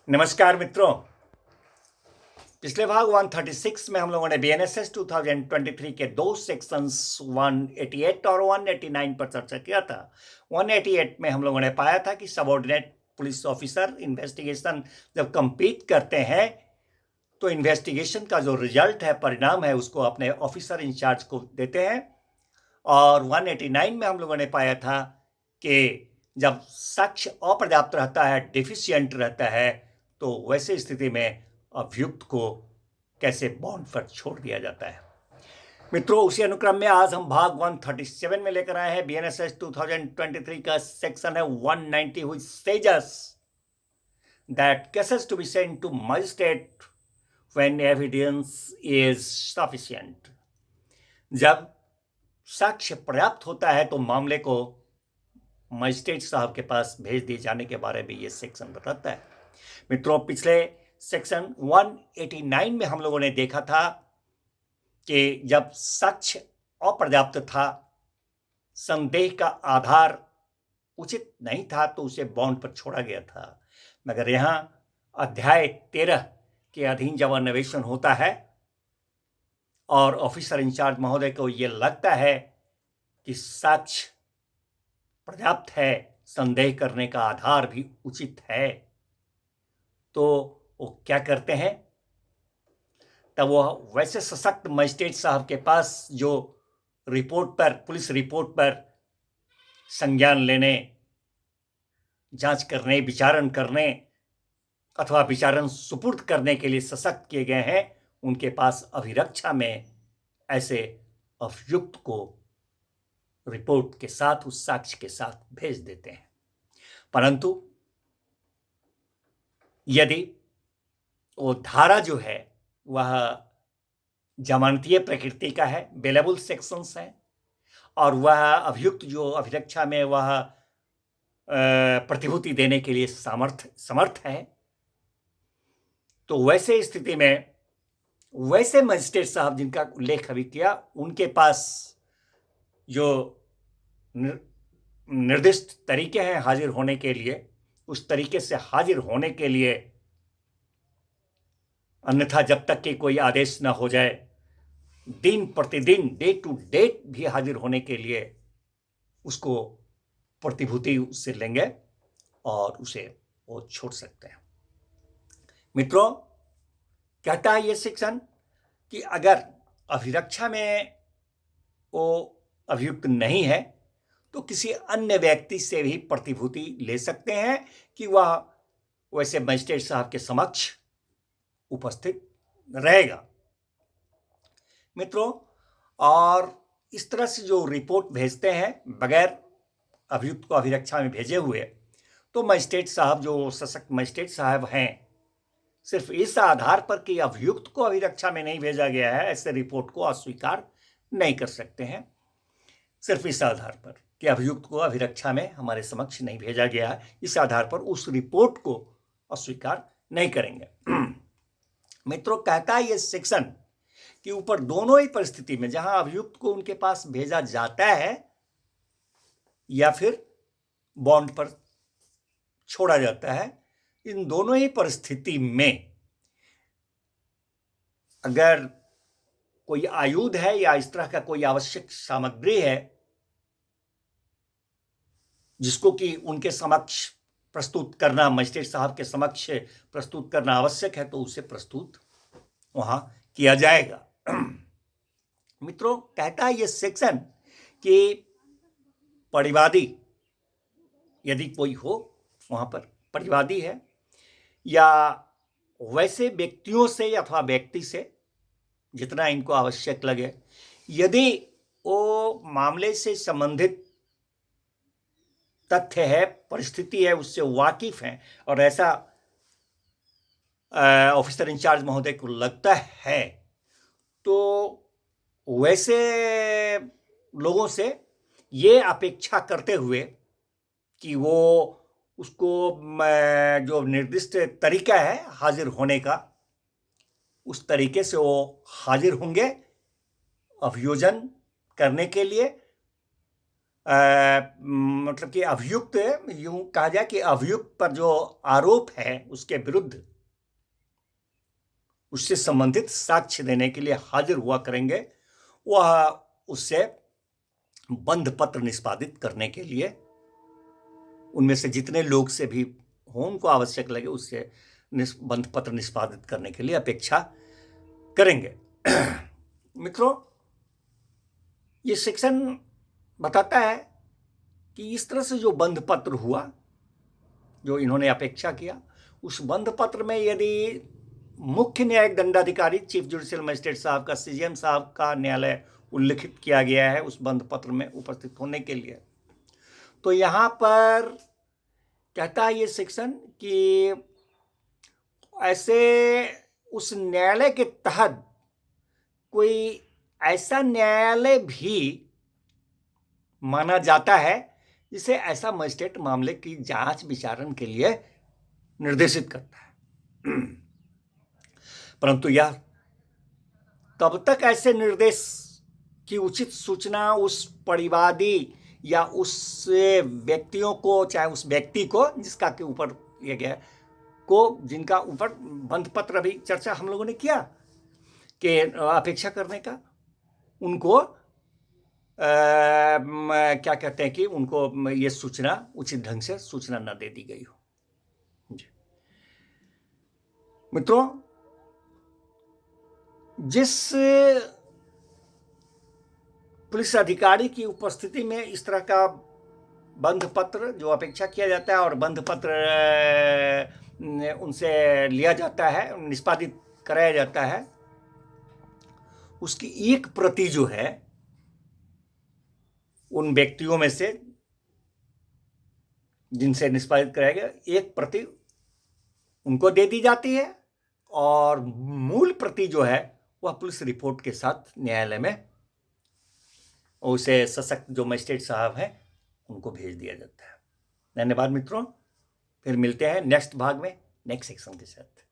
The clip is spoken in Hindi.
नमस्कार मित्रों। पिछले भाग 136 में हम लोगों ने बीएनएसएस 2023 के दो सेक्शंस 188 और 189 पर चर्चा किया था। 188 में हम लोगों ने पाया था कि सबऑर्डिनेट पुलिस ऑफिसर इन्वेस्टिगेशन जब कंप्लीट करते हैं तो इन्वेस्टिगेशन का जो रिजल्ट है, परिणाम है, उसको अपने ऑफिसर इंचार्ज को देते हैं। और 189 में हम लोगों ने पाया था कि जब साक्ष्य अपर्याप्त रहता है, डेफिशिएंट रहता है, तो वैसे स्थिति में अभियुक्त को कैसे बॉन्ड पर छोड़ दिया जाता है। मित्रों, उसी अनुक्रम में आज हम भाग 137 में लेकर आए हैं। बीएनएसएस 2023 का सेक्शन है 190 which says that cases to be sent to magistrate when evidence is sufficient. जब साक्ष्य पर्याप्त होता है तो मामले को मजिस्ट्रेट साहब के पास भेज दिए जाने के बारे में यह सेक्शन बताता है। मित्रों, पिछले सेक्शन 189 में हम लोगों ने देखा था कि जब साक्ष्य अपर्याप्त था, संदेह का आधार उचित नहीं था, तो उसे बॉन्ड पर छोड़ा गया था। मगर यहां अध्याय 13 के अधीन जब अन्वेषण होता है और ऑफिसर इंचार्ज महोदय को यह लगता है कि साक्ष्य पर्याप्त है, संदेह करने का आधार भी उचित है, तो वो क्या करते हैं? तब वो वैसे सशक्त मजिस्ट्रेट साहब के पास जो रिपोर्ट पर, पुलिस रिपोर्ट पर संज्ञान लेने, जांच करने, विचारण करने अथवा विचारण सुपुर्द करने के लिए सशक्त किए गए हैं, उनके पास अभिरक्षा में ऐसे अभियुक्त को रिपोर्ट के साथ, उस साक्ष्य के साथ भेज देते हैं। परंतु यदि वो धारा जो है वह जमानतीय प्रकृति का है, बेलेबल सेक्शंस है, और वह अभियुक्त जो अभिरक्षा में वह प्रतिभूति देने के लिए समर्थ है, तो वैसे स्थिति में वैसे मजिस्ट्रेट साहब जिनका उल्लेख अभी किया, उनके पास जो निर्दिष्ट तरीके हैं हाजिर होने के लिए, उस तरीके से हाजिर होने के लिए, अन्यथा जब तक कि कोई आदेश न हो जाए, दिन प्रतिदिन, डे टू डेट भी हाजिर होने के लिए उसको प्रतिभूति उससे लेंगे और उसे वो छोड़ सकते हैं। मित्रों, कहता है ये सेक्शन कि अगर अभिरक्षा में वो अभियुक्त नहीं है तो किसी अन्य व्यक्ति से भी प्रतिभूति ले सकते हैं कि वह वैसे मजिस्ट्रेट साहब के समक्ष उपस्थित रहेगा। मित्रों, और इस तरह से जो रिपोर्ट भेजते हैं बगैर अभियुक्त को अभिरक्षा में भेजे हुए, तो मजिस्ट्रेट साहब, जो सशक्त मजिस्ट्रेट साहब हैं, सिर्फ इस आधार पर कि अभियुक्त को अभिरक्षा में नहीं भेजा गया है, ऐसे रिपोर्ट को अस्वीकार नहीं कर सकते हैं। सिर्फ इस आधार पर कि अभियुक्त को अभिरक्षा में हमारे समक्ष नहीं भेजा गया है, इस आधार पर उस रिपोर्ट को अस्वीकार नहीं करेंगे। मित्रों, कहता है ये सेक्शन कि ऊपर दोनों ही परिस्थिति में, जहां अभियुक्त को उनके पास भेजा जाता है या फिर बॉन्ड पर छोड़ा जाता है, इन दोनों ही परिस्थिति में अगर कोई आयुध है या इस तरह का कोई आवश्यक सामग्री है जिसको कि उनके समक्ष प्रस्तुत करना, मजिस्ट्रेट साहब के समक्ष प्रस्तुत करना आवश्यक है, तो उसे प्रस्तुत वहां किया जाएगा। मित्रों, कहता है ये सेक्शन कि परिवादी, यदि कोई हो वहां पर परिवादी है या वैसे व्यक्तियों से अथवा व्यक्ति से, जितना इनको आवश्यक लगे, यदि वो मामले से संबंधित तथ्य है, परिस्थिति है, उससे वाकिफ हैं और ऐसा ऑफिसर इंचार्ज महोदय को लगता है, तो वैसे लोगों से ये अपेक्षा करते हुए कि वो उसको जो निर्दिष्ट तरीका है हाजिर होने का, उस तरीके से वो हाजिर होंगे अभियोजन करने के लिए, मतलब कि अभियुक्त, यूं कहा जाए कि अभियुक्त पर जो आरोप है उसके विरुद्ध उससे संबंधित साक्ष्य देने के लिए हाजिर हुआ करेंगे, वह उससे बंध पत्र निष्पादित करने के लिए उनमें से जितने लोग से भी हो उनको आवश्यक लगे उससे बंध पत्र निष्पादित करने के लिए अपेक्षा करेंगे। मित्रों, ये सेक्शन बताता है कि इस तरह से जो बंध पत्र हुआ, जो इन्होंने अपेक्षा किया, उस बंध पत्र में यदि मुख्य न्यायिक दंडाधिकारी चीफ जुडिशियल मजिस्ट्रेट साहब का, सीजेएम साहब का न्यायालय उल्लिखित किया गया है उस बंध पत्र में उपस्थित होने के लिए, तो यहां पर कहता है ये सेक्शन कि ऐसे उस न्यायालय के तहत कोई ऐसा न्यायालय भी माना जाता है जिसे ऐसा मजिस्ट्रेट मामले की जांच विचारण के लिए निर्देशित करता है। परंतु यह तब तक ऐसे निर्देश की उचित सूचना उस परिवादी या उस व्यक्तियों को, चाहे उस व्यक्ति को जिसका के ऊपर लिया गया को, जिनका ऊपर बंध पत्र अभी चर्चा हम लोगों ने किया कि अपेक्षा करने का, उनको क्या कहते हैं कि उनको ये सूचना उचित ढंग से सूचना न दे दी गई हो। जी मित्रों, जिस पुलिस अधिकारी की उपस्थिति में इस तरह का बंध पत्र जो अपेक्षा किया जाता है और बंध पत्र उनसे लिया जाता है, निष्पादित कराया जाता है, उसकी एक प्रति जो है उन व्यक्तियों में से जिनसे निष्पादित कराया गया, एक प्रति उनको दे दी जाती है और मूल प्रति जो है वह पुलिस रिपोर्ट के साथ न्यायालय में उसे सशक्त जो मजिस्ट्रेट साहब हैं उनको भेज दिया जाता है। धन्यवाद मित्रों, फिर मिलते हैं नेक्स्ट भाग में नेक्स्ट सेक्शन के साथ।